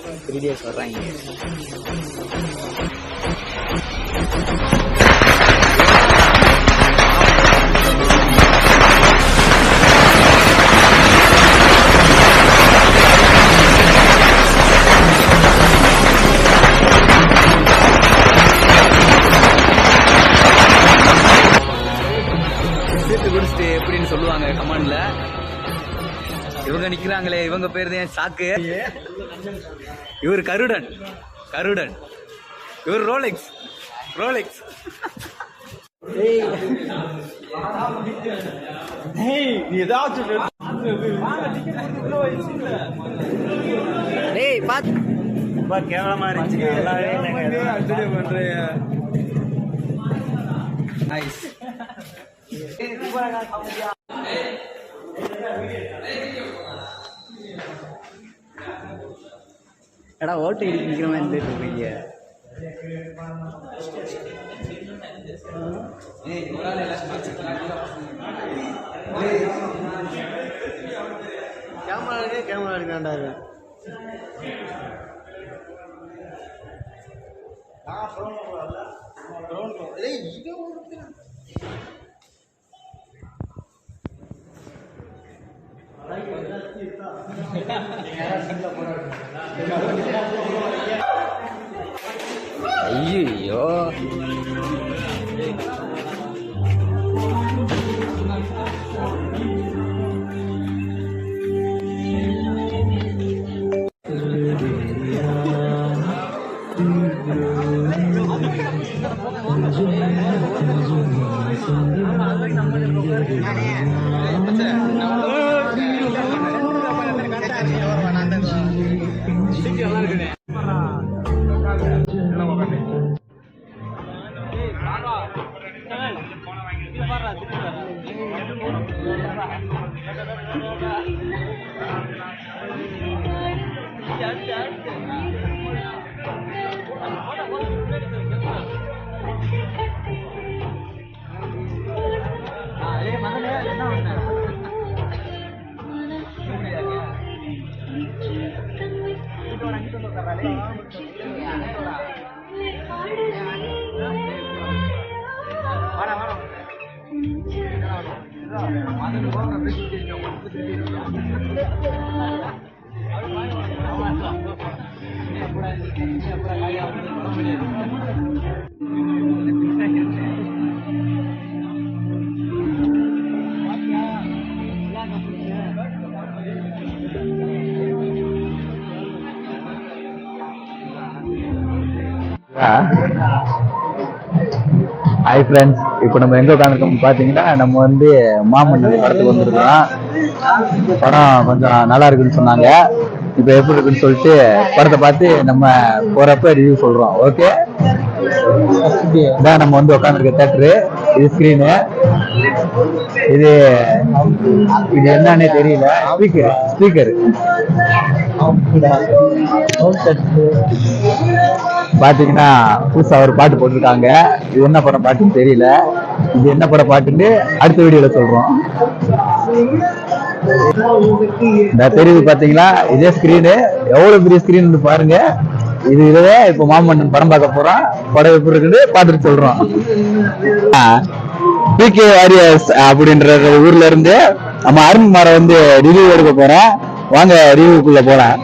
3 days வர்றாங்க. சீட்டு குடிச்சிட்டு எப்படின்னு சொல்லுவாங்க கமாண்ட்ல. இவங்க நிக்கிறாங்களே, இவங்க பேர் தான் சாக்கு. இவர் கருடன், கருடன். இவர் ரோலெக்ஸ், ரோலெக்ஸ். நீ ஏதாச்சும் கேவலமா இருந்துச்சு. நைஸ். எடா ஓட்டு இடிக்க நிக்கிற மாதிரி இருக்கீங்க. கேமரா எடுக்காண்டாரு. ஐயோ ஹாய் ஃப்ரெண்ட்ஸ், இப்போ நம்ம எங்கே உட்காந்துருக்கோம் பார்த்தீங்கன்னா, நம்ம வந்து மாமன்னன் படத்துக்கு வந்துருக்கோம். படம் கொஞ்சம் நல்லா இருக்குன்னு சொன்னாங்க. இப்போ எப்படி இருக்குன்னு சொல்லிட்டு படத்தை பார்த்து நம்ம போகிறப்ப ரிவ்யூ சொல்கிறோம். ஓகே, இதான் நம்ம வந்து உட்காந்துருக்க தேட்டரு. இது ஸ்க்ரீனு. இது என்னன்னே தெரியல. ஸ்பீக்கர் பாத்தீங்கன்னா புதுசா ஒரு பாட்டு போட்டிருக்காங்க. இது என்ன படம் பாட்டுன்னு தெரியல. இது என்ன படம் பாட்டுன்னு அடுத்த வீடியோல சொல்றோம். இந்த தெரியுது பாத்தீங்களா, இதே ஸ்கிரீனு. எவ்வளவு பெரிய ஸ்கிரீன் பாருங்க. இதுவே இப்ப மாமன்னன் படம் பார்க்க போறோம். படம் எப்படி இருக்குன்னு பாத்துட்டு சொல்றோம். PK வாரியர்ஸ் அப்படின்ற ஊர்ல இருந்து நம்ம அருண்குமாரை வந்து ரிவ்யூ எடுக்க போறோம். வாங்க ரிவ்யூக்குள்ள போறேன்.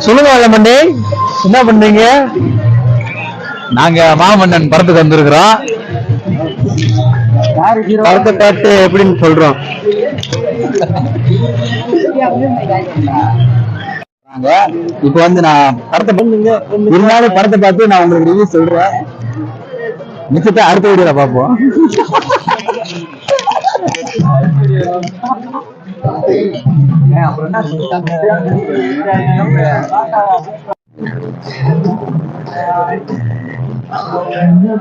சொல்லுங்க மண்டே, என்ன பண்றீங்க? நாங்க மாமன்னன் படத்துக்கு வந்திருக்கிறோம். படத்தை பார்த்து எப்படின்னு சொல்றோம். இப்ப வந்து நான் படத்தை இருந்தாலும் படத்தை பார்த்து நான் உங்களுக்கு ரிவ்யூ சொல்றேன். மிச்சத்தை அடுத்த வீடியோல பார்ப்போம். அப்புறம் என்ன